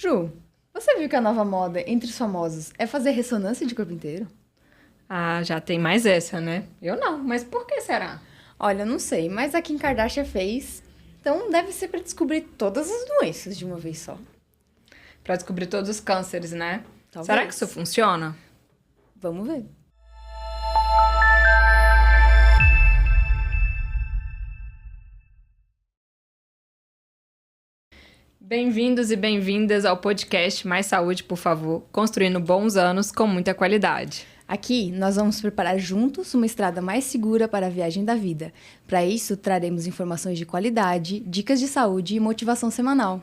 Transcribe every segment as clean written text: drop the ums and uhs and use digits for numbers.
Ju, você viu que a nova moda entre os famosos é fazer ressonância de corpo inteiro? Ah, já tem mais essa, né? Eu não, mas por que será? Olha, eu não sei, mas a Kim Kardashian fez. Então deve ser pra descobrir todas as doenças de uma vez só. Pra descobrir todos os cânceres, né? Talvez. Será que isso funciona? Vamos ver. Bem-vindos e bem-vindas ao podcast Mais Saúde, por favor, construindo bons anos com muita qualidade. Aqui nós vamos preparar juntos uma estrada mais segura para a viagem da vida. Para isso, traremos informações de qualidade, dicas de saúde e motivação semanal.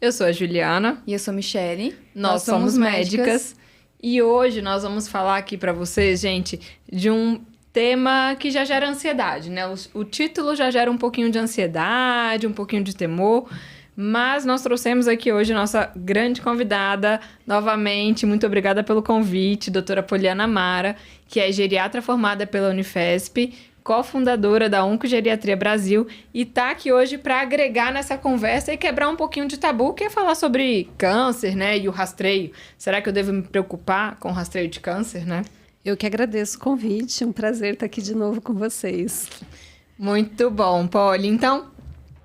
Eu sou a Juliana. E eu sou a Michele. Nós somos médicas. E hoje nós vamos falar aqui para vocês, gente, de um tema que já gera ansiedade, né? O título já gera um pouquinho de ansiedade, um pouquinho de temor. Mas nós trouxemos aqui hoje nossa grande convidada, novamente, muito obrigada pelo convite, doutora Poliana Mara, que é geriatra formada pela Unifesp, cofundadora da Oncogeriatria Brasil, e está aqui hoje para agregar nessa conversa e quebrar um pouquinho de tabu, que é falar sobre câncer, né, e o rastreio. Será que eu devo me preocupar com o rastreio de câncer, né? Eu que agradeço o convite, um prazer estar aqui de novo com vocês. Muito bom, Poli. Então,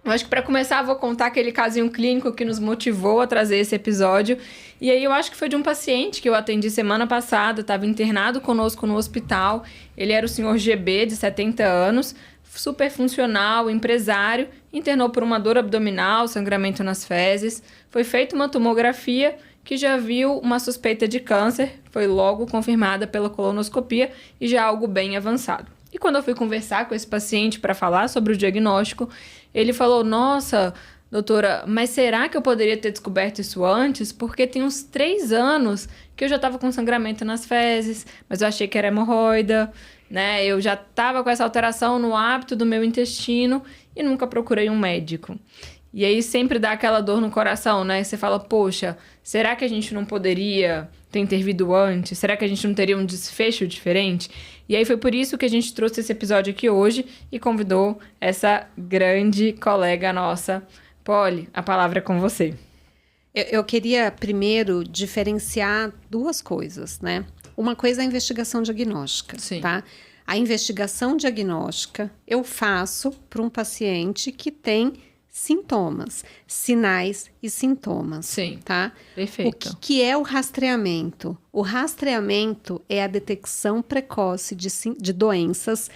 eu acho que para começar, eu vou contar aquele casinho clínico que nos motivou a trazer esse episódio. E aí eu acho que foi de um paciente que eu atendi semana passada, estava internado conosco no hospital. Ele era o senhor GB, de 70 anos, super funcional, empresário, internou por uma dor abdominal, sangramento nas fezes. Foi feita uma tomografia que já viu uma suspeita de câncer, foi logo confirmada pela colonoscopia e já algo bem avançado. E quando eu fui conversar com esse paciente para falar sobre o diagnóstico, ele falou, nossa, doutora, mas será que eu poderia ter descoberto isso antes? Porque tem uns 3 anos que eu já estava com sangramento nas fezes, mas eu achei que era hemorroida, né? Eu já estava com essa alteração no hábito do meu intestino e nunca procurei um médico. E aí sempre dá aquela dor no coração, né? Você fala, poxa, será que a gente não poderia ter intervido antes? Será que a gente não teria um desfecho diferente? E aí foi por isso que a gente trouxe esse episódio aqui hoje e convidou essa grande colega nossa. Poli, a palavra é com você. Eu queria primeiro diferenciar duas coisas, né? Uma coisa é a investigação diagnóstica, Sim. tá? A investigação diagnóstica eu faço para um paciente que tem sintomas, sinais e sintomas. Sim, tá? perfeito. O que é o rastreamento? O rastreamento é a detecção precoce de doenças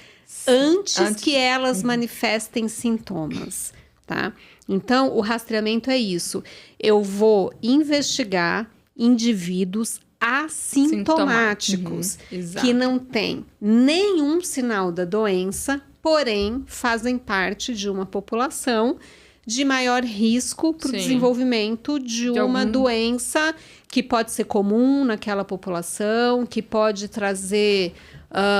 antes que elas manifestem sintomas, tá? Então, o rastreamento é isso. Eu vou investigar indivíduos assintomáticos que não têm nenhum sinal da doença, porém fazem parte de uma população de maior risco para o desenvolvimento de uma doença que pode ser comum naquela população, que pode trazer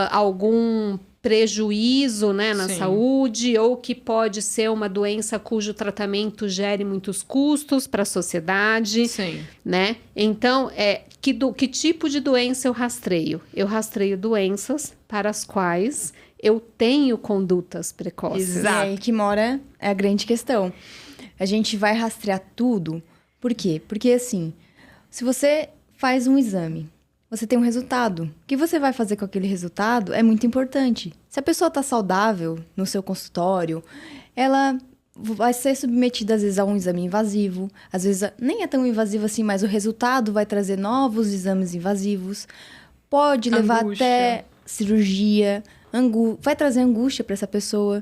algum prejuízo, né, na saúde, ou que pode ser uma doença cujo tratamento gere muitos custos para a sociedade, né? Então, que tipo de doença eu rastreio? Eu rastreio doenças para as quais eu tenho condutas precoces. Exato. E aí que mora a grande questão. A gente vai rastrear tudo. Por quê? Porque, assim, se você faz um exame, você tem um resultado. O que você vai fazer com aquele resultado é muito importante. Se a pessoa está saudável no seu consultório, ela vai ser submetida, às vezes, a um exame invasivo. Às vezes, nem é tão invasivo assim, mas o resultado vai trazer novos exames invasivos. Pode levar até cirurgia, vai trazer angústia para essa pessoa.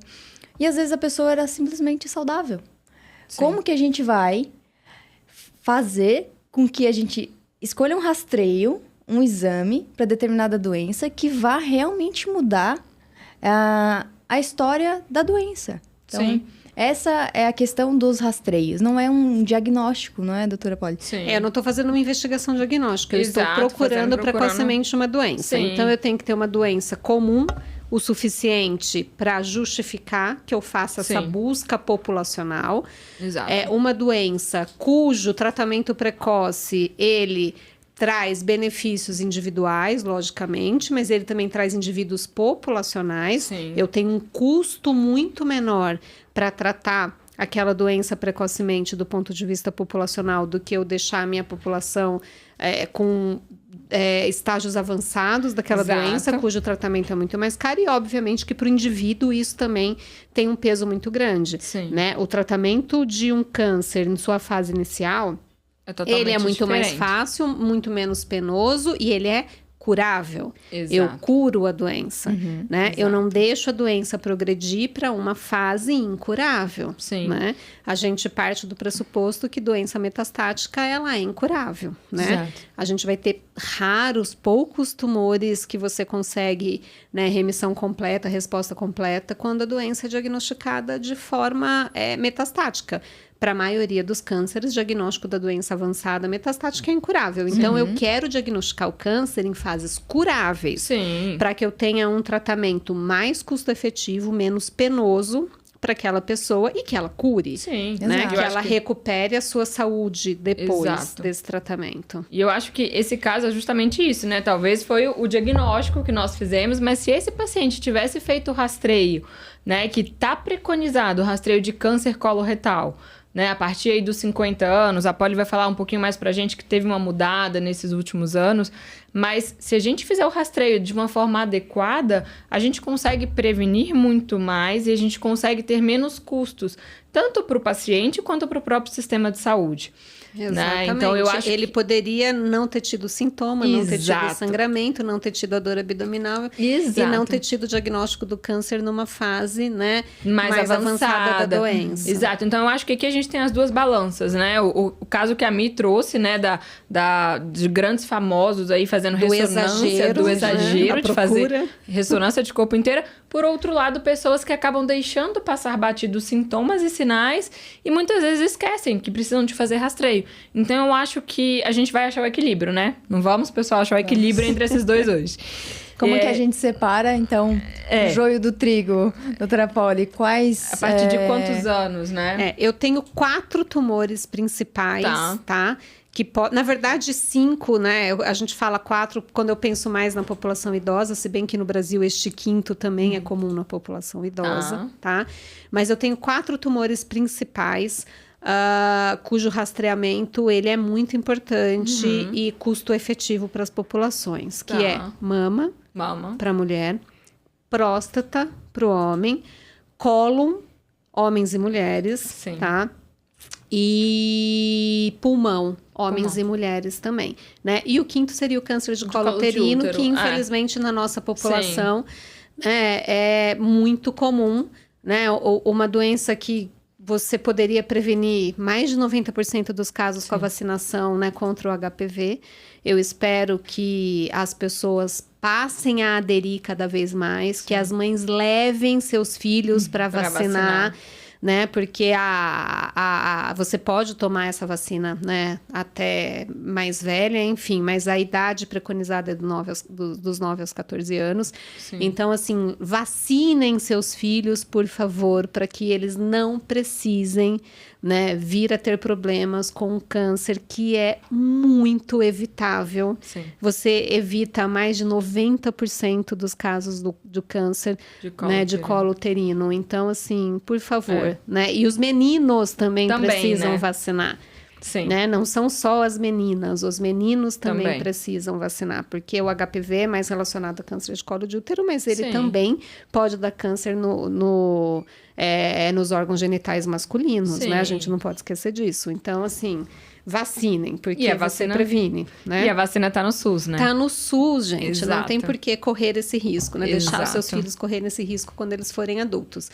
E, às vezes, a pessoa era simplesmente saudável. Como que a gente vai fazer com que a gente escolha um rastreio, um exame para determinada doença que vá realmente mudar a história da doença? Então, essa é a questão dos rastreios. Não é um diagnóstico, não é, doutora Poli? Eu não estou fazendo uma investigação diagnóstica. Eu estou procurando precocemente uma doença. Então, eu tenho que ter uma doença comum o suficiente para justificar que eu faça essa busca populacional. Exato. É uma doença cujo tratamento precoce, ele traz benefícios individuais, logicamente, mas ele também traz indivíduos populacionais. Eu tenho um custo muito menor para tratar aquela doença precocemente do ponto de vista populacional do que eu deixar a minha população com estágios avançados daquela doença, cujo tratamento é muito mais caro, e obviamente que para o indivíduo isso também tem um peso muito grande. Sim. Né? O tratamento de um câncer em sua fase inicial, ele é muito mais fácil, muito menos penoso e ele é curável. Exato. Eu curo a doença, né? Exato. Eu não deixo a doença progredir para uma fase incurável. Sim. Né? A gente parte do pressuposto que doença metastática ela é incurável, né? Exato. A gente vai ter poucos tumores que você consegue, né, remissão completa, resposta completa, quando a doença é diagnosticada de forma metastática. Para a maioria dos cânceres, diagnóstico da doença avançada metastática é incurável. Então, eu quero diagnosticar o câncer em fases curáveis, para que eu tenha um tratamento mais custo-efetivo, menos penoso para aquela pessoa e que ela cure. Sim, né? Que ela recupere a sua saúde depois desse tratamento. E eu acho que esse caso é justamente isso, né? Talvez foi o diagnóstico que nós fizemos, mas se esse paciente tivesse feito o rastreio, né? Que está preconizado o rastreio de câncer coloretal, né, a partir aí dos 50 anos, a Polly vai falar um pouquinho mais pra gente que teve uma mudada nesses últimos anos, mas se a gente fizer o rastreio de uma forma adequada, a gente consegue prevenir muito mais e a gente consegue ter menos custos, tanto para o paciente quanto para o próprio sistema de saúde. Exatamente. Né? Então, eu acho ele poderia não ter tido sintoma, não ter tido sangramento, não ter tido a dor abdominal e não ter tido o diagnóstico do câncer numa fase, né, mais avançada da doença. Exato. Então, eu acho que aqui a gente tem as duas balanças, né? O caso que a Mi trouxe, né, de grandes famosos aí fazendo ressonância, do exagero, né? De fazer ressonância de corpo inteiro. Por outro lado, pessoas que acabam deixando passar batido sintomas e sinais e muitas vezes esquecem que precisam de fazer rastreio. Então, eu acho que a gente vai achar o equilíbrio, né? Não vamos, pessoal, achar o equilíbrio entre esses dois hoje. Como que a gente separa, então, o joio do trigo, doutora Polly? Quais... A partir de quantos anos, né? Eu tenho 4 tumores principais, tá? Na verdade, 5, né? A gente fala 4 quando eu penso mais na população idosa, se bem que no Brasil este 5º também é comum na população idosa, tá? Mas eu tenho 4 tumores principais, cujo rastreamento ele é muito importante e custo efetivo para as populações, que é mama para a mulher, próstata para o homem, cólon, homens e mulheres, tá? E pulmão, homens e mulheres também, né? E o 5º seria o câncer de colo uterino, que infelizmente na nossa população é muito comum, né? Uma doença que você poderia prevenir mais de 90% dos casos com a vacinação, né, contra o HPV. Eu espero que as pessoas passem a aderir cada vez mais, que as mães levem seus filhos para vacinar. Né? Porque você pode tomar essa vacina, né, até mais velha, enfim, mas a idade preconizada é dos 9 aos 14 anos. Sim. Então, assim, vacinem seus filhos, por favor, para que eles não precisem, né, vir a ter problemas com o câncer, que é muito evitável. Sim. Você evita mais de 90% dos casos do câncer de colo uterino. Então, assim, por favor, né? E os meninos também precisam, né, vacinar. Sim. Né? Não são só as meninas, os meninos também precisam vacinar, porque o HPV é mais relacionado a câncer de colo de útero, mas ele também pode dar câncer nos órgãos genitais masculinos, né? A gente não pode esquecer disso. Então, assim, vacinem, porque você previne, né? E a vacina tá no SUS, né? Tá no SUS, gente. Exato. Não tem por que correr esse risco, né? Deixar os seus filhos correrem esse risco quando eles forem adultos.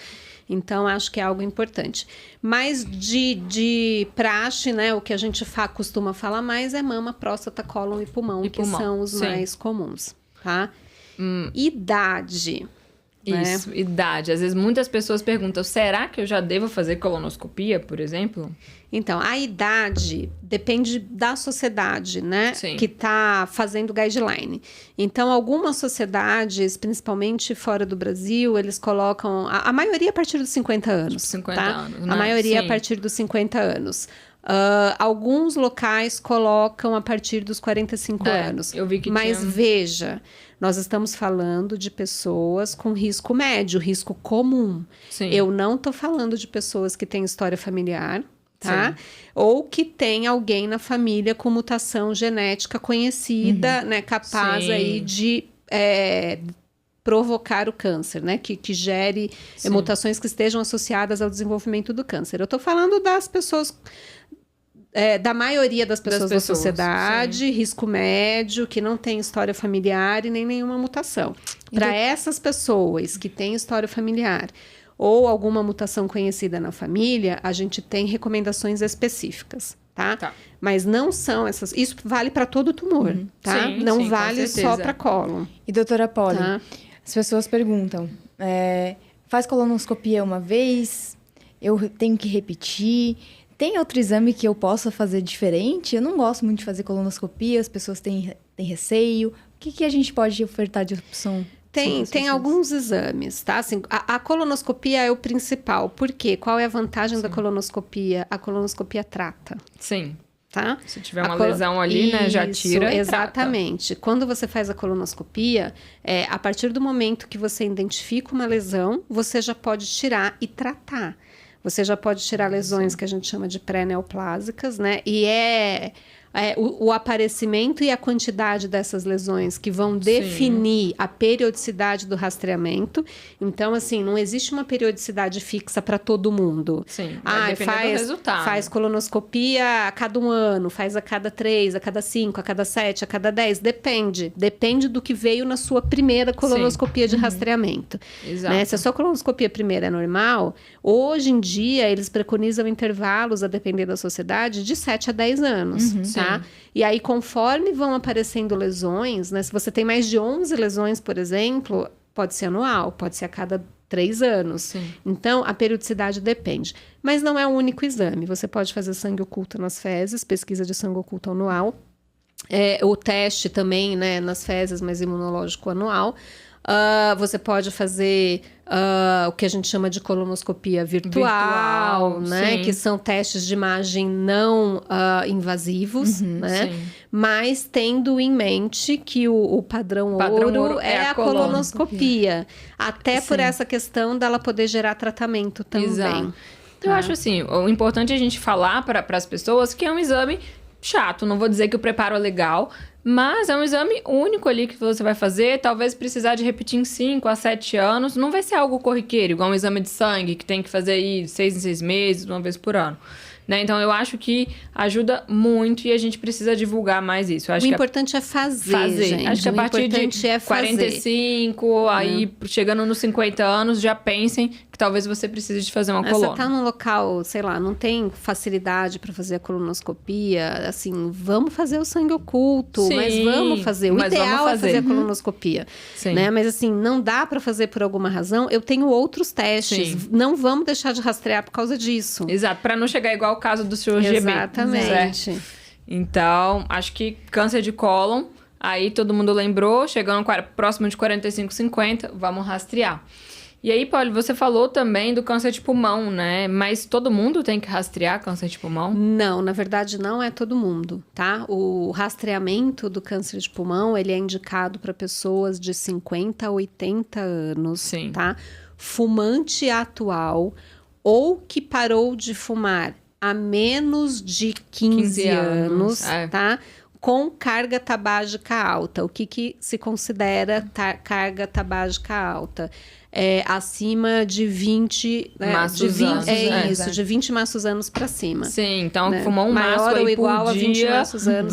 Então, acho que é algo importante. Mas de praxe, né? O que a gente costuma falar mais é mama, próstata, cólon e pulmão, que são os mais comuns, tá? Idade. Isso, né? Idade. Às vezes muitas pessoas perguntam, será que eu já devo fazer colonoscopia, por exemplo? Então, a idade depende da sociedade, né? Sim. Que está fazendo guideline. Então, algumas sociedades, principalmente fora do Brasil, eles colocam... A maioria a partir dos 50 anos. 50 anos, né? A maioria a partir dos 50 anos. Alguns locais colocam a partir dos 45 anos. Eu vi que Mas veja, nós estamos falando de pessoas com risco médio, risco comum. Sim. Eu não estou falando de pessoas que têm história familiar, tá? Sim. Ou que tem alguém na família com mutação genética conhecida, né? Capaz Sim. aí de provocar o câncer, né? Que gere mutações que estejam associadas ao desenvolvimento do câncer. Eu estou falando das pessoas... da maioria das pessoas da sociedade, risco médio, que não tem história familiar e nem nenhuma mutação. Para essas pessoas que têm história familiar ou alguma mutação conhecida na família, a gente tem recomendações específicas, tá? Mas não são essas... Isso vale para todo tumor, tá? Sim, não vale só para cólon. E doutora Polly, as pessoas perguntam, faz colonoscopia uma vez, eu tenho que repetir... Tem outro exame que eu possa fazer diferente? Eu não gosto muito de fazer colonoscopia, as pessoas têm receio. O que a gente pode ofertar de opção? Tem alguns exames, tá? Assim, a colonoscopia é o principal. Por quê? Qual é a vantagem da colonoscopia? A colonoscopia trata. Sim. Tá? Se tiver uma lesão ali, né, já tira. Exatamente. Trata. Quando você faz a colonoscopia, a partir do momento que você identifica uma lesão, você já pode tirar e tratar. Você já pode tirar lesões que a gente chama de pré-neoplásicas, né? E o aparecimento e a quantidade dessas lesões que vão definir a periodicidade do rastreamento. Então, assim, não existe uma periodicidade fixa para todo mundo. Sim, vai depender do resultado. Faz colonoscopia a cada 1 ano, faz a cada 3, a cada 5, a cada 7, a cada 10. Depende. Depende do que veio na sua primeira colonoscopia de rastreamento. Exato. Né? Se a sua colonoscopia primeira é normal, hoje em dia eles preconizam intervalos, a depender da sociedade, de 7 a 10 anos. Tá? E aí, conforme vão aparecendo lesões, né? Se você tem mais de 11 lesões, por exemplo, pode ser anual, pode ser a cada 3 anos. Sim. Então, a periodicidade depende. Mas não é o único exame. Você pode fazer sangue oculto nas fezes, pesquisa de sangue oculto anual. O teste também, né, nas fezes, mas imunológico anual. Você pode fazer o que a gente chama de colonoscopia virtual, né? Que são testes de imagem não invasivos, né? Sim. Mas tendo em mente que o padrão ouro é a colonoscopia. Até por essa questão dela poder gerar tratamento também. Exato. Então, eu acho assim, o importante é a gente falar para as pessoas que é um exame chato. Não vou dizer que o preparo é legal, mas é um exame único ali que você vai fazer. Talvez precisar de repetir em 5 a 7 anos. Não vai ser algo corriqueiro, igual um exame de sangue, que tem que fazer aí 6 em 6 meses, uma vez por ano. Né? Então, eu acho que ajuda muito e a gente precisa divulgar mais isso. Eu acho o importante é fazer, gente. Acho que a partir de 45, aí chegando nos 50 anos, já pensem que talvez você precise de fazer uma coluna. Você tá num local, sei lá, não tem facilidade para fazer a colonoscopia, assim, vamos fazer o sangue oculto, mas vamos fazer. O ideal é fazer a colonoscopia, né? Mas assim, não dá para fazer por alguma razão. Eu tenho outros testes. Não vamos deixar de rastrear por causa disso. Exato, para não chegar igual o caso do seu GB. Exatamente. Certo? Então, acho que câncer de cólon, aí todo mundo lembrou, chegando próximo de 45, 50, vamos rastrear. E aí, Polly, você falou também do câncer de pulmão, né? Mas todo mundo tem que rastrear câncer de pulmão? Não, na verdade não é todo mundo, tá? O rastreamento do câncer de pulmão, ele é indicado para pessoas de 50 a 80 anos, tá? Fumante atual ou que parou de fumar há menos de 15 anos, tá? Com carga tabágica alta. O que se considera carga tabágica alta? Acima de 20... de 20 maços anos para cima. Sim, então né? Fumar um maço aí ou igual por dia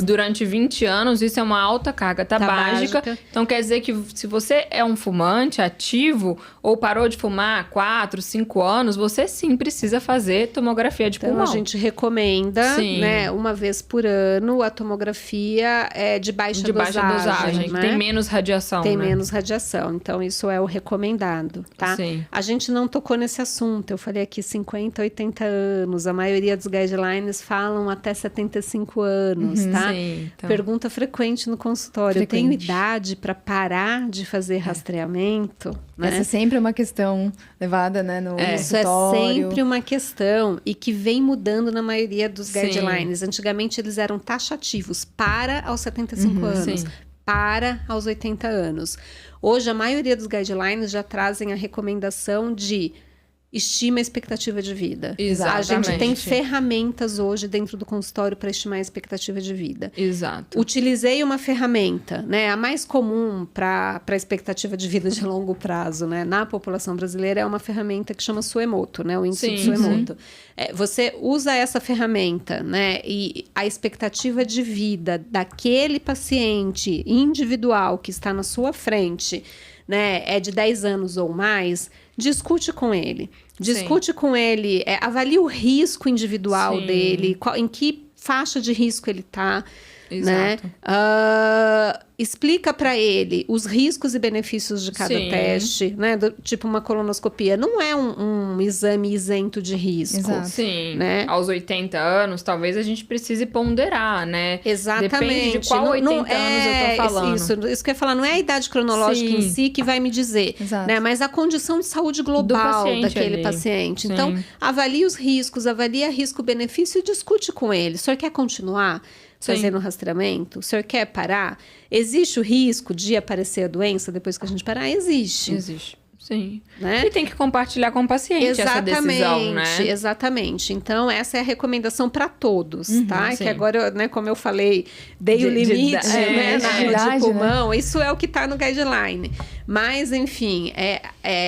durante 20 anos, isso é uma alta carga tabágica. Então quer dizer que se você é um fumante ativo ou parou de fumar há 4, 5 anos, você sim precisa fazer tomografia de pulmão. Então a gente recomenda, né, uma vez por ano, a tomografia de baixa dosagem. Né? Tem menos radiação. Tem menos radiação, então isso é o recomendado. rastreado, tá? Sim. A gente não tocou nesse assunto. Eu falei aqui 50, 80 anos. A maioria dos guidelines falam até 75 anos, tá? Sim, então. Pergunta frequente no consultório. Eu tenho idade para parar de fazer rastreamento? Né? Essa sempre é uma questão levada, né, no Isso é sempre uma questão e que vem mudando na maioria dos guidelines. Antigamente eles eram taxativos para aos 75 anos, para aos 80 anos. Hoje a maioria dos guidelines já trazem a recomendação de estima a expectativa de vida. Exatamente. A gente tem ferramentas hoje dentro do consultório para estimar a expectativa de vida. Exato. Utilizei uma ferramenta, né? A mais comum para a expectativa de vida de longo prazo, né? Na população brasileira é uma ferramenta que chama Suemoto, né? O índice de Suemoto. Você usa essa ferramenta, né? E a expectativa de vida daquele paciente individual que está na sua frente, né? É de 10 anos ou mais. Discute com ele. Discute com ele, avalie o risco individual dele, em que faixa de risco ele está. Exato. Né? Explica para ele os riscos e benefícios de cada teste, né? Tipo uma colonoscopia. Não é um exame isento de risco. Exato. Sim. Né? Aos 80 anos, talvez a gente precise ponderar, né? Exatamente. Depende de qual 80 anos eu tô falando. Isso que eu ia falar. Não é a idade cronológica em si que vai me dizer. Né? Mas a condição de saúde global daquele paciente. Então, avalie os riscos, avalia risco-benefício e discute com ele. O senhor quer continuar fazendo rastreamento? O senhor quer parar? Existe o risco de aparecer a doença depois que a gente parar? Existe. Existe. Sim. Né? E tem que compartilhar com o paciente essa decisão, né? Exatamente. Então, essa é a recomendação para todos, tá? Que agora, né, como eu falei, dei o limite, né, de pulmão. Né? Isso é o que está no guideline. Mas, enfim,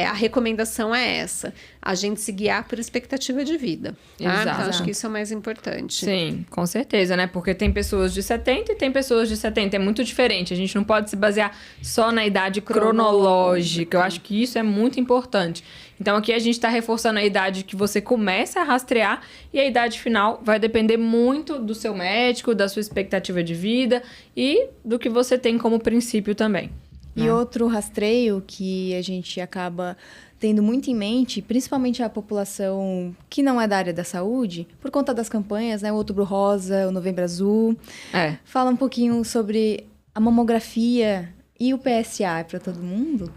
a recomendação é essa. A gente se guiar por expectativa de vida. Tá? Então, acho que isso é o mais importante. Sim, com certeza, né? Porque tem pessoas de 70 e tem pessoas de 70. É muito diferente. A gente não pode se basear só na idade cronológica. Eu acho que isso é muito importante. Então, aqui a gente está reforçando a idade que você começa a rastrear e a idade final vai depender muito do seu médico, da sua expectativa de vida e do que você tem como princípio também. E outro rastreio que a gente acaba tendo muito em mente, principalmente a população que não é da área da saúde, por conta das campanhas, né? O Outubro Rosa, o Novembro Azul. Fala um pouquinho sobre a mamografia e o PSA. É para todo mundo?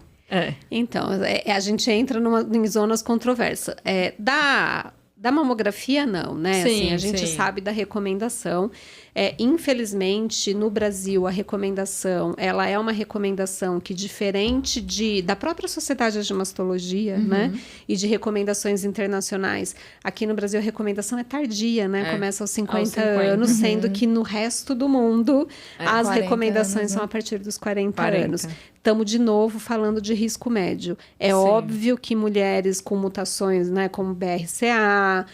Então, a gente entra em zonas controversas. Da mamografia, não, né? Sim, a gente sabe da recomendação. Infelizmente, no Brasil, a recomendação, ela é uma recomendação que, diferente da própria Sociedade de Mastologia, né? E de recomendações internacionais, aqui no Brasil a recomendação é tardia, né? Começa aos 50 anos, sendo que no resto do mundo as recomendações são a partir dos 40 anos. Estamos, de novo, falando de risco médio. É óbvio que mulheres com mutações, né, como BRCA,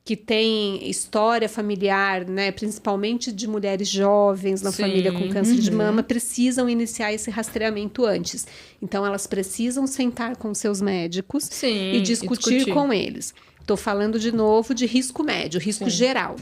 que tem história familiar, né, principalmente de mulheres jovens na família com câncer de mama, precisam iniciar esse rastreamento antes. Então, elas precisam sentar com seus médicos e discutir com eles. Estou falando, de novo, de risco médio, risco geral.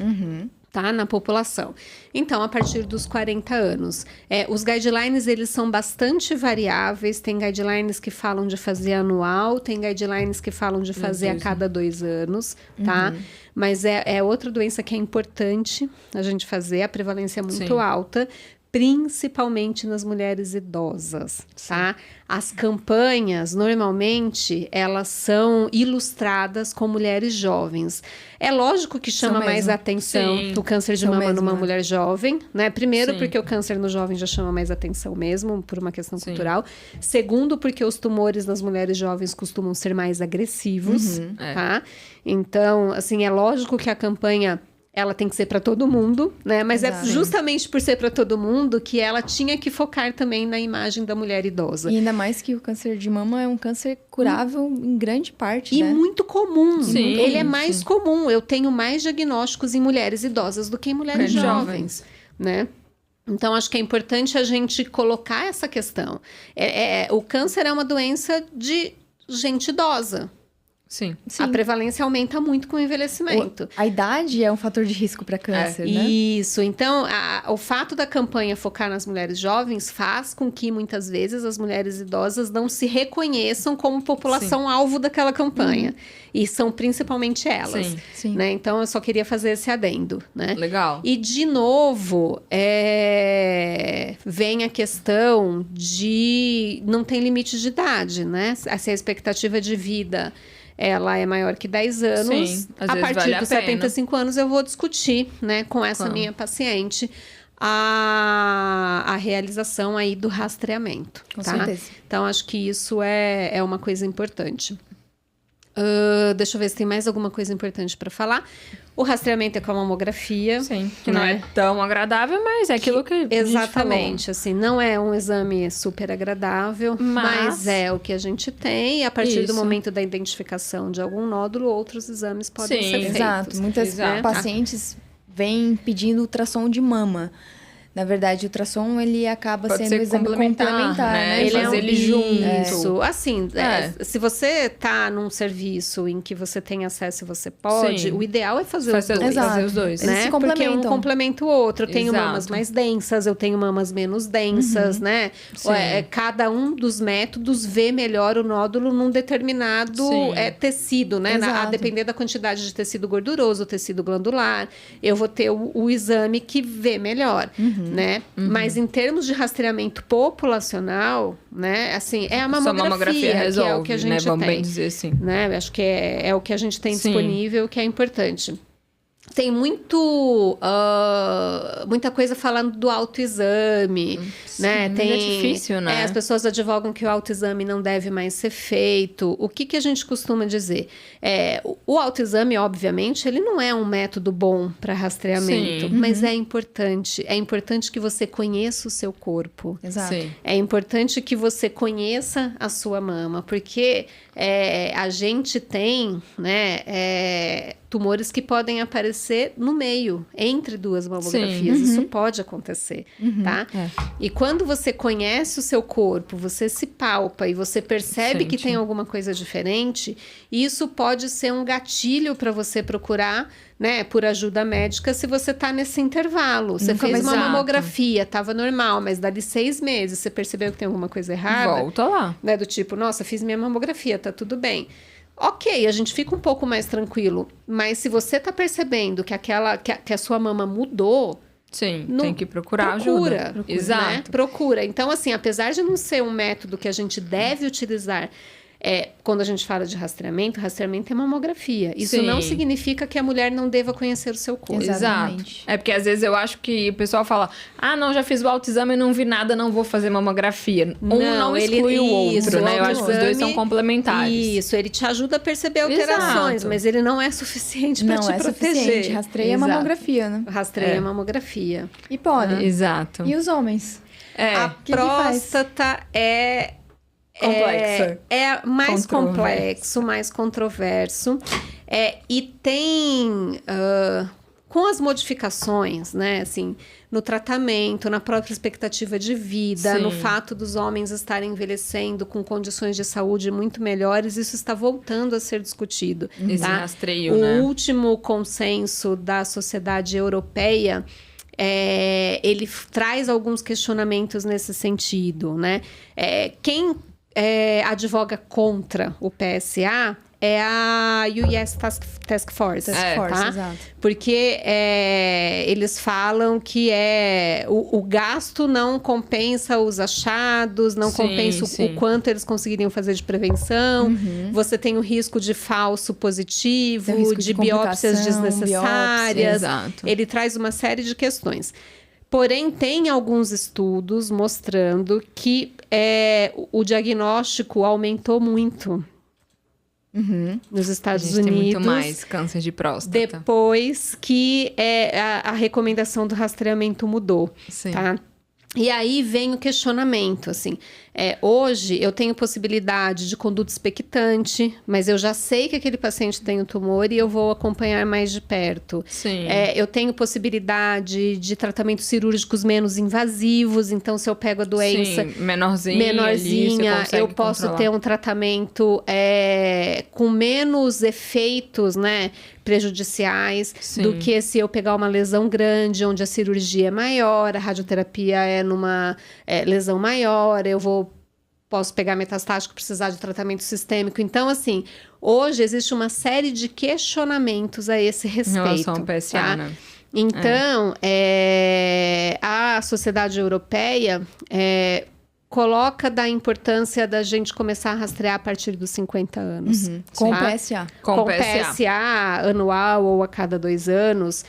Tá, na população. Então, a partir dos 40 anos. Os guidelines, eles são bastante variáveis. Tem guidelines que falam de fazer anual, tem guidelines que falam de fazer a cada 2 anos, tá? Mas é outra doença que é importante a gente fazer, a prevalência é muito alta, principalmente nas mulheres idosas, tá? As campanhas, normalmente, elas são ilustradas com mulheres jovens. É lógico que chama mais atenção o câncer de mama numa mulher jovem, né? Primeiro, porque o câncer no jovem já chama mais atenção mesmo, por uma questão cultural. Segundo, porque os tumores nas mulheres jovens costumam ser mais agressivos, tá? Então, assim, é lógico que a campanha ela tem que ser para todo mundo, né? Mas é justamente por ser para todo mundo que ela tinha que focar também na imagem da mulher idosa. E ainda mais que o câncer de mama é um câncer curável em grande parte, e né? muito comum. Ele é mais comum. Eu tenho mais diagnósticos em mulheres idosas do que em mulheres jovens, né? Então, acho que é importante a gente colocar essa questão. O câncer é uma doença de gente idosa. Sim. A prevalência aumenta muito com o envelhecimento. A idade é um fator de risco para câncer, né? Isso. Então, o fato da campanha focar nas mulheres jovens faz com que, muitas vezes, as mulheres idosas não se reconheçam como população-alvo daquela campanha. E são principalmente elas. Sim. Né? Então, eu só queria fazer esse adendo. Né? Legal. E, de novo, vem a questão de... Não tem limite de idade, né? Se a expectativa de vida... ela é maior que 10 anos. Sim, às a vezes partir vale a dos pena. 75 anos, eu vou discutir, né, com essa minha paciente, a realização aí do rastreamento. Com tá? certeza. Então, acho que isso é uma coisa importante. Deixa eu ver se tem mais alguma coisa importante para falar. O rastreamento é com a mamografia. Sim, que não é tão agradável, mas é aquilo que Exatamente, assim, não é um exame super agradável, mas é o que a gente tem. E a partir do momento da identificação de algum nódulo, outros exames podem ser feitos. Exato. Muitas pacientes vêm pedindo ultrassom de mama. Na verdade, o ultrassom, ele acaba sendo um exame complementar, né? Ele Fazer ele junto. Isso. Assim, se você tá num serviço em que você tem acesso e você pode, o ideal é fazer os dois. Fazer os dois. Né? Eles se Porque complementam. um complementa o outro. Eu tenho mamas mais densas, eu tenho mamas menos densas, né? Cada um dos métodos vê melhor o nódulo num determinado tecido, né? A depender da quantidade de tecido gorduroso, tecido glandular, eu vou ter o exame que vê melhor. Né? Mas em termos de rastreamento populacional, né? Assim, é a mamografia resolve, que é o que a gente Vamos tem. bem dizer assim. Né? Acho que é o que a gente tem disponível, que é importante. Tem muita coisa falando do autoexame, né? É difícil, né? As pessoas advogam que o autoexame não deve mais ser feito. O que a gente costuma dizer? O autoexame, obviamente, ele não é um método bom para rastreamento, mas é importante. É importante que você conheça o seu corpo. Exato. É importante que você conheça a sua mama, porque a gente tem, né, tumores que podem aparecer no meio, entre duas mamografias. Isso pode acontecer, tá? E quando você conhece o seu corpo, você se palpa e você percebe que tem alguma coisa diferente, isso pode ser um gatilho para você procurar, né, por ajuda médica, se você tá nesse intervalo. Você fez uma mamografia, tava normal, mas dali 6 meses você percebeu que tem alguma coisa errada. Volta lá. Né, do tipo, nossa, fiz minha mamografia, tá tudo bem. Ok, a gente fica um pouco mais tranquilo, mas se você tá percebendo que a sua mama mudou... tem que procurar ajuda. Exato. Né? Procura. Então, assim, apesar de não ser um método que a gente deve utilizar... quando a gente fala de rastreamento é mamografia. Isso não significa que a mulher não deva conhecer o seu corpo. Exatamente. Exato. Porque às vezes eu acho que o pessoal fala, não, já fiz o autoexame e não vi nada, não vou fazer mamografia. Não exclui o outro, né? Eu acho que os dois são complementares. Isso, ele te ajuda a perceber alterações, mas ele não é suficiente para te proteger. Suficiente. Rastreia a mamografia, né? Rastreia a mamografia. E pólen. Exato. E os homens? A próstata complexa. É mais complexo, mais controverso. E tem... com as modificações, né? Assim, no tratamento, na própria expectativa de vida, no fato dos homens estarem envelhecendo com condições de saúde muito melhores, isso está voltando a ser discutido. Esse tá? rastreio, O último consenso da Sociedade Europeia... ele traz alguns questionamentos nesse sentido, né? Quem advoga contra o PSA é a US Task Force, tá? Exato. Porque eles falam que o gasto não compensa os achados, não compensa o quanto eles conseguiriam fazer de prevenção. Você tem o risco de falso positivo, de biópsias desnecessárias. Exato. Ele traz uma série de questões. Porém, tem alguns estudos mostrando que o diagnóstico aumentou muito nos Estados Unidos. Tem muito mais câncer de próstata. Depois que a recomendação do rastreamento mudou, tá? E aí vem o questionamento, assim, hoje eu tenho possibilidade de conduta expectante, mas eu já sei que aquele paciente tem um tumor e eu vou acompanhar mais de perto. Sim. Eu tenho possibilidade de tratamentos cirúrgicos menos invasivos, então se eu pego a doença menorzinha ali, eu posso controlar. ter um tratamento com menos efeitos, né, prejudiciais, do que se eu pegar uma lesão grande, onde a cirurgia é maior, a radioterapia é numa lesão maior, posso pegar metastático, precisar de tratamento sistêmico. Então, assim, hoje existe uma série de questionamentos a esse respeito. Em relação ao PSA, tá? né? Então, a Sociedade Europeia coloca da importância da gente começar a rastrear a partir dos 50 anos. Com tá? PSA. Com PSA anual ou a cada 2 anos.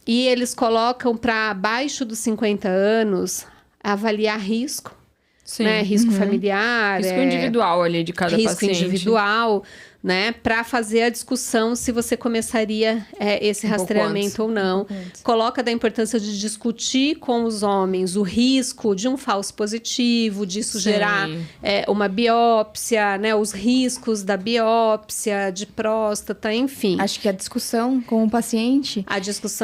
E eles colocam para abaixo dos 50 anos avaliar risco. Sim. Né? Risco familiar. Risco individual ali de cada risco paciente. Risco individual, né? Para fazer a discussão se você começaria esse rastreamento ou não. Coloca da importância de discutir com os homens o risco de um falso positivo, disso gerar uma biópsia, né? Os riscos da biópsia, de próstata, enfim. Acho que a discussão com o paciente,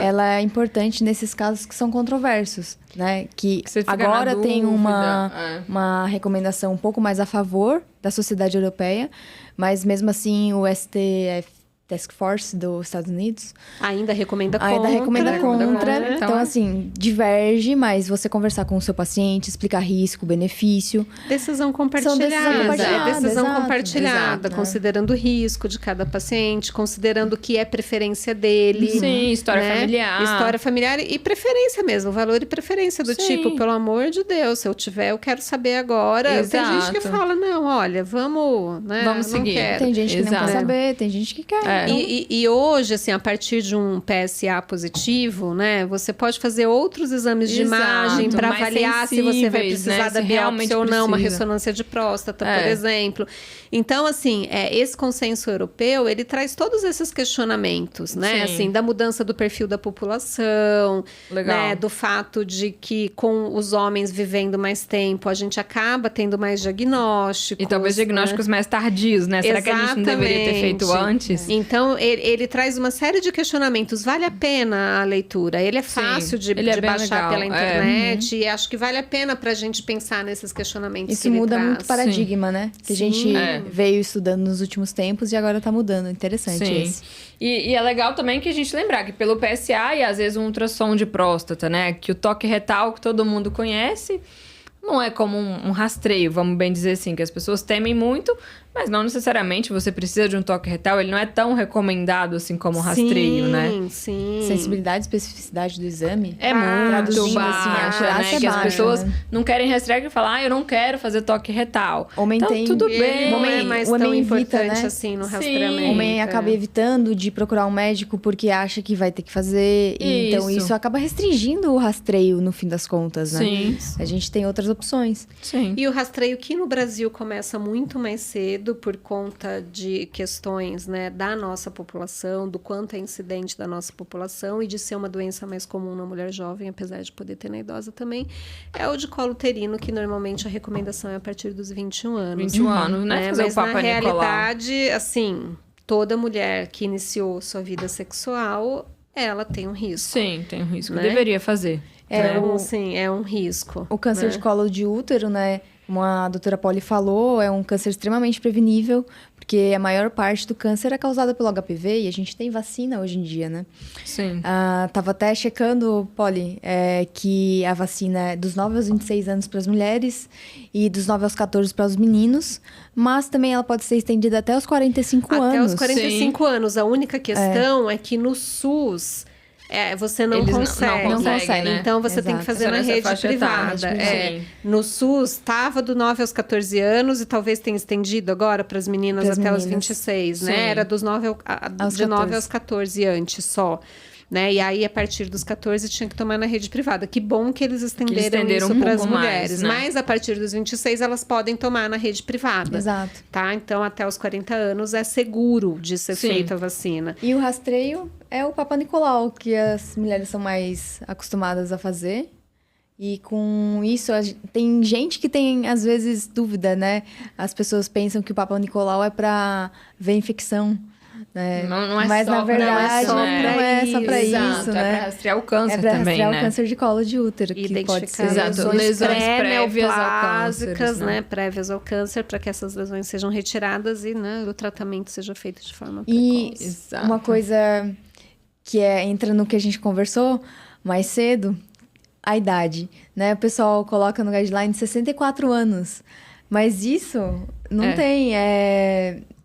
ela é importante nesses casos que são controversos, né? Que agora tem uma recomendação um pouco mais a favor da Sociedade Europeia, mas mesmo assim o STF Task Force dos Estados Unidos ainda recomenda contra. Então, assim, diverge, mas você conversar com o seu paciente, explicar risco, benefício. Decisão compartilhada. Decisão compartilhada, considerando o risco de cada paciente, considerando o que é preferência dele. Sim, história familiar. História familiar e preferência mesmo, valor e preferência do tipo, pelo amor de Deus, se eu tiver, eu quero saber agora. Exato. Tem gente que fala, não, olha, vamos seguir. Tem gente que não quer saber, tem gente que quer. E hoje, assim, a partir de um PSA positivo, né, você pode fazer outros exames de imagem para avaliar se você vai precisar da biópsia ou não, uma ressonância de próstata, por exemplo. Então, assim, esse consenso europeu, ele traz todos esses questionamentos, né, assim, da mudança do perfil da população, né, do fato de que com os homens vivendo mais tempo, a gente acaba tendo mais diagnósticos. E talvez diagnósticos mais tardios, né? Será que a gente não deveria ter feito antes? Então, ele traz uma série de questionamentos. Vale a pena a leitura? Ele é fácil de baixar pela internet. E acho que vale a pena pra gente pensar nesses questionamentos. Isso muda muito o paradigma, né? Que a gente veio estudando nos últimos tempos e agora tá mudando. Interessante esse. E é legal também que a gente lembrar que pelo PSA e às vezes um ultrassom de próstata, né? Que o toque retal que todo mundo conhece não é como um rastreio, vamos bem dizer assim, que as pessoas temem muito, mas não necessariamente você precisa de um toque retal, ele não é tão recomendado assim como um rastreio, né? Sim. Sensibilidade e especificidade do exame é muito baixa, né? Que as pessoas não querem rastrear e falar, eu não quero fazer toque retal. Homem então, tem... tudo bem. Não é mais tão importante, né? Assim no rastreamento. O homem acaba evitando de procurar um médico porque acha que vai ter que fazer. Então, isso acaba restringindo o rastreio no fim das contas, né? Sim. A gente tem outras opções. Sim. E o rastreio que no Brasil começa muito mais cedo por conta de questões, né, da nossa população, do quanto é incidente da nossa população e de ser uma doença mais comum na mulher jovem, apesar de poder ter na idosa também, é o de colo uterino, que normalmente a recomendação é a partir dos 21 anos. 21 anos, né? Fazer Mas o Papa na Nicolau. realidade, assim, toda mulher que iniciou sua vida sexual, ela tem um risco. Sim, tem um risco. Né? Deveria fazer. É um risco. O câncer de colo de útero, né? Como a doutora Polly falou, é um câncer extremamente prevenível, porque a maior parte do câncer é causada pelo HPV e a gente tem vacina hoje em dia, né? Sim. Tava até checando, Polly, que a vacina é dos 9 aos 26 anos para as mulheres e dos 9 aos 14 para os meninos, mas também ela pode ser estendida até os 45 anos. Até os 45 anos. A única questão é que no SUS... você não consegue. Não consegue, né? Então, você tem que fazer na rede privada. No SUS, estava do 9 aos 14 anos e talvez tenha estendido agora para as meninas até os 26, né? Era dos 9 aos 14 antes só. Né? E aí, a partir dos 14, tinha que tomar na rede privada. Que bom que eles estenderam isso para as mulheres. Mais, né? Mas, a partir dos 26, elas podem tomar na rede privada. Exato. Tá? Então, até os 40 anos, é seguro de ser feita a vacina. E o rastreio é o Papa Nicolau, que as mulheres são mais acostumadas a fazer. E com isso, tem gente que tem, às vezes, dúvida, né? As pessoas pensam que o Papa Nicolau é para ver infecção. Né? Não é mas só na verdade pra isso, não é só pra Exato, isso, é né? pra rastrear o câncer é pra também, rastrear né? o câncer de colo de útero, que pode ser lesões prévias ao neoplásicas, câncer, né? Prévias ao câncer, para que essas lesões sejam retiradas e, né, o tratamento seja feito de forma precoce. E uma coisa que entra no que a gente conversou mais cedo, a idade, né? O pessoal coloca no guideline 64 anos, mas isso não tem,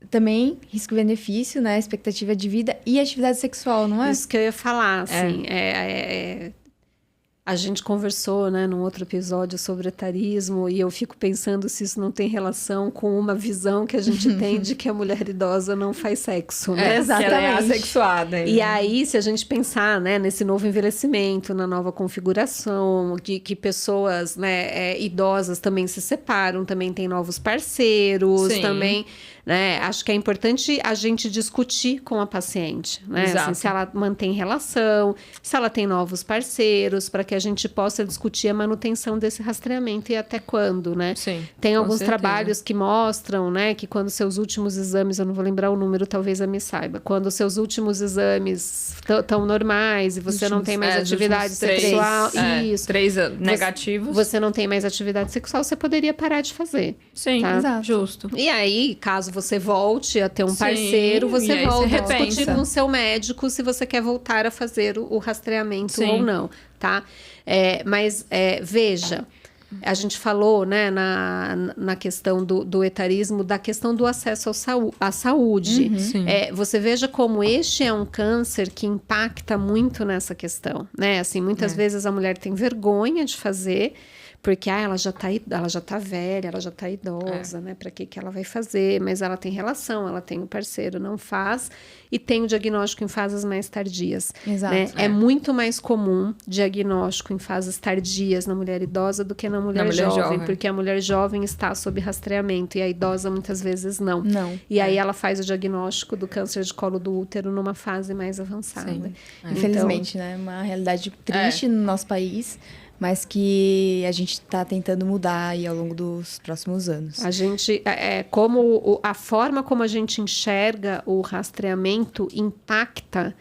também risco-benefício, né? Expectativa de vida e atividade sexual, não é? Isso que eu ia falar, assim, a gente conversou, né, num outro episódio sobre etarismo e eu fico pensando se isso não tem relação com uma visão que a gente tem de que a mulher idosa não faz sexo, né? Exatamente. Que ela é assexuada. E aí, se a gente pensar, né, nesse novo envelhecimento, na nova configuração, que pessoas, né, idosas também se separam, também tem novos parceiros, Sim. também, né, acho que é importante a gente discutir com a paciente, né, assim, se ela mantém relação, se ela tem novos parceiros, para que a gente possa discutir a manutenção desse rastreamento e até quando, né? Sim, tem com alguns certeza. trabalhos que mostram, né, que quando seus últimos exames, eu não vou lembrar o número, talvez a me saiba, quando seus últimos exames estão normais e você não tem mais atividade sexual, isso. 3 negativos. Você não tem mais atividade sexual, você poderia parar de fazer. Sim, tá? Exato. Justo. E aí, caso você volte a ter um Sim, parceiro, e você aí volta você a discutir repensa. com o seu médico se você quer voltar a fazer o rastreamento Sim. ou não, tá? Mas veja, a gente falou, né, na questão do etarismo, da questão do acesso à saúde. Sim. Você veja como este é um câncer que impacta muito nessa questão, né? Assim, muitas vezes a mulher tem vergonha de fazer, porque ela já tá velha, ela já tá idosa, né? Para que ela vai fazer? Mas ela tem relação, ela tem o parceiro, não faz, e tem o diagnóstico em fases mais tardias. Exato. Né? É muito mais comum diagnóstico em fases tardias na mulher idosa do que na mulher jovem, porque a mulher jovem está sob rastreamento e a idosa muitas vezes não. E aí ela faz o diagnóstico do câncer de colo do útero numa fase mais avançada. Sim. Infelizmente, né? Uma realidade triste no nosso país, mas que a gente está tentando mudar aí ao longo dos próximos anos. A gente, a forma como a gente enxerga o rastreamento impacta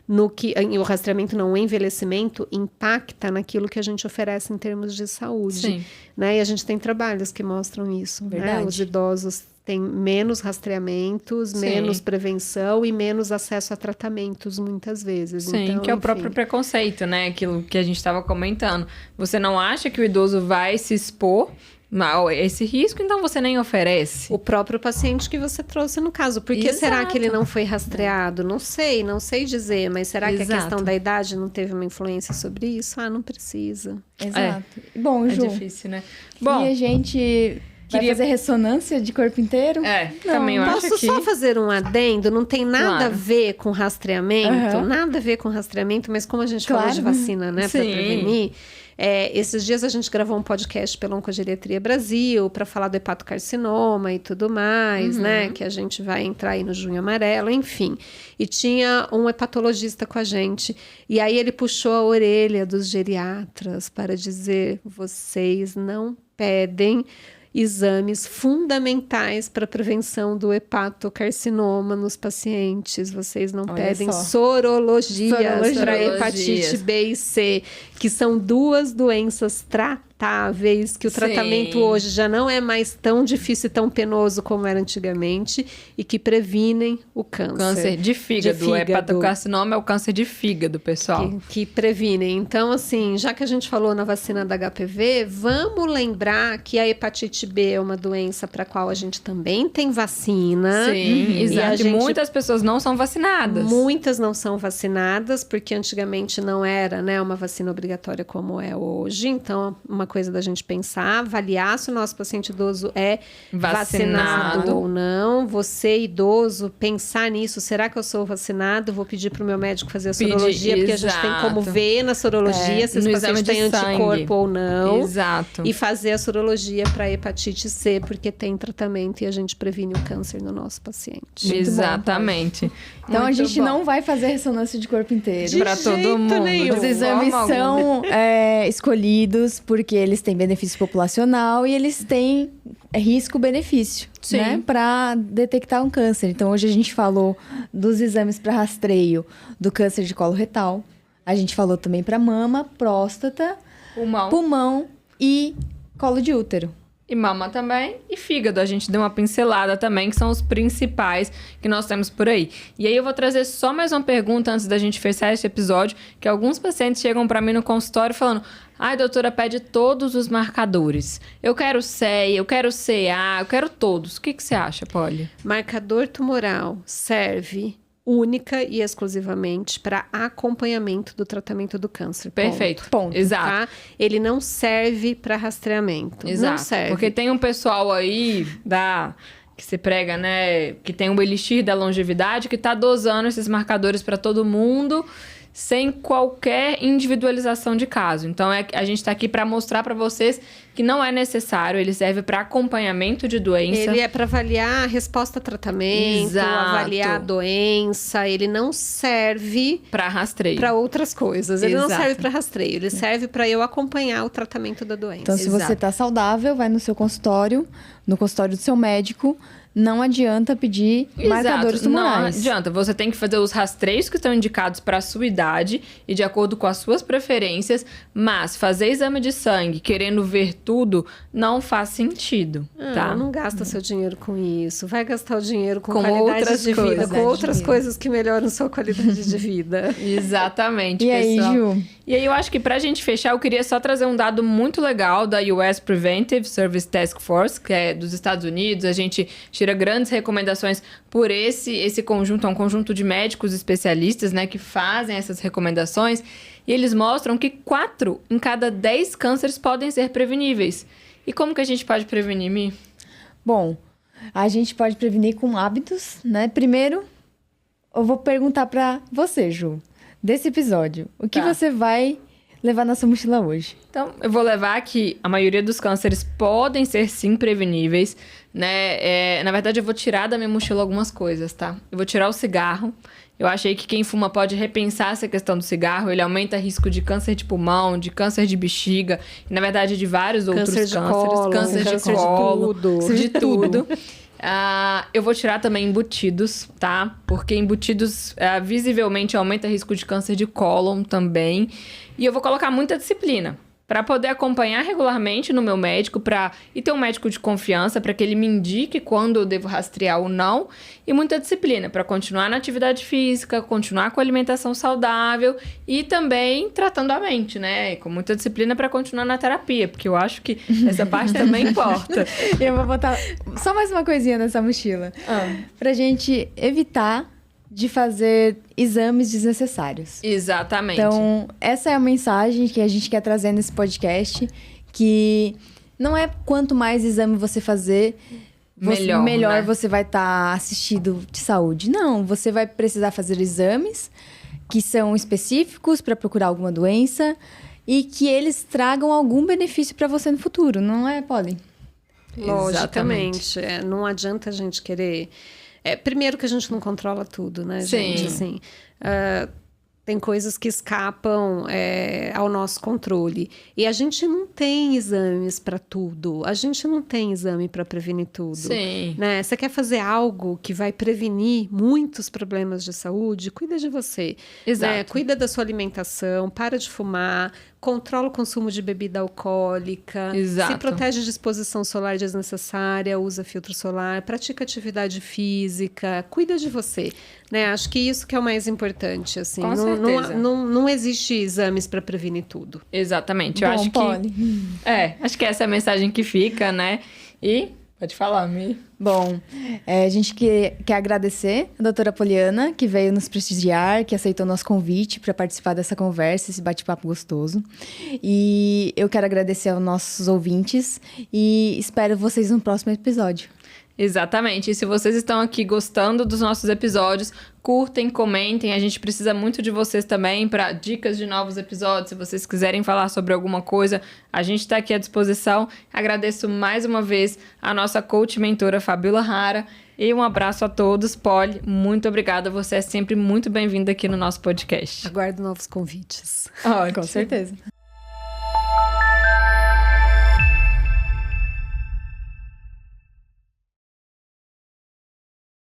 o rastreamento não, o envelhecimento impacta naquilo que a gente oferece em termos de saúde. Sim. Né? E a gente tem trabalhos que mostram isso. Né? Os idosos têm menos rastreamentos, menos prevenção e menos acesso a tratamentos, muitas vezes. Sim, então, que é o próprio preconceito, né? Aquilo que a gente estava comentando. Você não acha que o idoso vai se expor a esse risco, então você nem oferece. O próprio paciente que você trouxe no caso. Por que Exato. será que ele não foi rastreado? Não sei dizer, mas será que a questão da idade não teve uma influência sobre isso? Não precisa. Exato. Bom, Ju, é difícil, né? Bom, e a gente vai fazer ressonância de corpo inteiro? Também eu acho Posso que... só fazer um adendo? Não tem nada Claro. a ver com rastreamento, nada a ver com rastreamento, mas como a gente falou de vacina, né, para prevenir, esses dias a gente gravou um podcast pela Oncogeriatria Brasil para falar do hepatocarcinoma e tudo mais, né, que a gente vai entrar aí no Junho Amarelo, enfim. E tinha um hepatologista com a gente, e aí ele puxou a orelha dos geriatras para dizer: vocês não pedem exames fundamentais para a prevenção do hepatocarcinoma nos pacientes. Vocês não pedem sorologias para hepatite B e C, que são duas doenças tratáveis, que o tratamento hoje já não é mais tão difícil e tão penoso como era antigamente, e que previnem o câncer. Câncer de fígado. O hepatocarcinoma é o câncer de fígado, pessoal. Que previnem. Então, assim, já que a gente falou na vacina da HPV, vamos lembrar que a hepatite B é uma doença para a qual a gente também tem vacina. Sim, exato. E muitas pessoas não são vacinadas. Muitas não são vacinadas, porque antigamente não era, né, uma vacina obrigatória como é hoje. Então, uma coisa da gente pensar, avaliar se o nosso paciente idoso é Vacinado. vacinado ou não. Você, idoso, pensar nisso. Será que eu sou vacinado? Vou pedir para o meu médico fazer a sorologia, porque a gente tem como ver na sorologia se esse no paciente exame de tem anticorpo sangue. ou não. Exato. E fazer a sorologia para hepatite C, porque tem tratamento e a gente previne o câncer no nosso paciente. Exatamente. Então a Muito gente bom. não vai fazer ressonância de corpo inteiro. Pra todo jeito mundo. nenhum. Os exames Forma são escolhidos porque eles têm benefício populacional e eles têm risco-benefício, Sim. né? Para detectar um câncer. Então, hoje a gente falou dos exames para rastreio do câncer de colo retal. A gente falou também para mama, próstata, pulmão e colo de útero. E mama também, e fígado. A gente deu uma pincelada também, que são os principais que nós temos por aí. E aí eu vou trazer só mais uma pergunta antes da gente fechar esse episódio, que alguns pacientes chegam para mim no consultório falando: ai, doutora, pede todos os marcadores. Eu quero CEA, eu quero CA, eu quero todos. O que você acha, Polly? Marcador tumoral serve única e exclusivamente para acompanhamento do tratamento do câncer. Perfeito. Ponto. Exato. Tá? Ele não serve para rastreamento. Exato. Não serve. Porque tem um pessoal aí que se prega, né? Que tem o elixir da longevidade, que tá dosando esses marcadores para todo mundo, sem qualquer individualização de caso. Então, a gente tá aqui para mostrar para vocês que não é necessário, ele serve para acompanhamento de doença. Ele é para avaliar a resposta a tratamento, Exato. avaliar a doença. Ele não serve Para rastreio. para outras coisas. Ele não Exato. serve para rastreio. Ele serve para eu acompanhar o tratamento da doença. Então, se Exato. você tá saudável, vai no seu consultório, no consultório do seu médico. Não adianta pedir marcadores tumorais. Não adianta. Você tem que fazer os rastreios que estão indicados para a sua idade e de acordo com as suas preferências, mas fazer exame de sangue querendo ver tudo não faz sentido, tá? Não gasta seu dinheiro com isso. Vai gastar o dinheiro com Com qualidade outras de vida, coisas. com outras coisas que melhoram sua qualidade de vida. Exatamente, E aí, pessoal. Ju? E aí, eu acho que pra gente fechar, eu queria só trazer um dado muito legal da US Preventive Service Task Force, que é dos Estados Unidos. A gente tira grandes recomendações por esse conjunto, é um conjunto de médicos especialistas, né, que fazem essas recomendações. E eles mostram que 4 em cada 10 cânceres podem ser preveníveis. E como que a gente pode prevenir, Mi? Bom, a gente pode prevenir com hábitos, né? Primeiro, eu vou perguntar pra você, Ju, desse episódio. O que Tá. você vai levar na sua mochila hoje? Então, eu vou levar que a maioria dos cânceres podem ser, sim, preveníveis, né? Na verdade, eu vou tirar da minha mochila algumas coisas, tá? Eu vou tirar o cigarro. Eu achei que quem fuma pode repensar essa questão do cigarro. Ele aumenta risco de câncer de pulmão, de câncer de bexiga, e, na verdade, de vários outros Câncer de cânceres. colo, Câncer câncer de de colo, tudo. de tudo. Eu vou tirar também embutidos, tá? Porque embutidos visivelmente aumenta risco de câncer de cólon também. E eu vou colocar muita disciplina para poder acompanhar regularmente no meu médico e ter um médico de confiança para que ele me indique quando eu devo rastrear ou não. E muita disciplina para continuar na atividade física, continuar com alimentação saudável e também tratando a mente, né? Com muita disciplina para continuar na terapia, porque eu acho que essa parte também importa. Eu vou botar só mais uma coisinha nessa mochila. Pra gente evitar de fazer exames desnecessários. Exatamente. Então, essa é a mensagem que a gente quer trazer nesse podcast, que não é quanto mais exame você fazer, melhor né? você vai estar assistido de saúde. Não, você vai precisar fazer exames que são específicos para procurar alguma doença e que eles tragam algum benefício para você no futuro, não é, Polly? Logicamente. Não adianta a gente querer... primeiro que a gente não controla tudo, né, Sim. gente? Assim, tem coisas que escapam ao nosso controle. E a gente não tem exames para tudo. A gente não tem exame para prevenir tudo. Sim. Né? Você quer fazer algo que vai prevenir muitos problemas de saúde? Cuida de você. Exato. Né? Cuida da sua alimentação, para de fumar, controla o consumo de bebida alcoólica, Exato. se protege de exposição solar desnecessária, usa filtro solar, pratica atividade física, cuida de você. Né? Acho que isso que é o mais importante. Assim. Com certeza. Não existe exames para prevenir tudo. Exatamente. Eu Bom, acho que Polly. acho que essa é a mensagem que fica, né? E Pode falar, Mi. Bom, a gente quer agradecer a doutora Poliana, que veio nos prestigiar, que aceitou nosso convite para participar dessa conversa, esse bate-papo gostoso. E eu quero agradecer aos nossos ouvintes e espero vocês no próximo episódio. Exatamente. E se vocês estão aqui gostando dos nossos episódios, curtem, comentem. A gente precisa muito de vocês também para dicas de novos episódios. Se vocês quiserem falar sobre alguma coisa, a gente está aqui à disposição. Agradeço mais uma vez a nossa coach mentora Fabiola Rara. E um abraço a todos. Poli, muito obrigada. Você é sempre muito bem-vinda aqui no nosso podcast. Aguardo novos convites. Com certeza.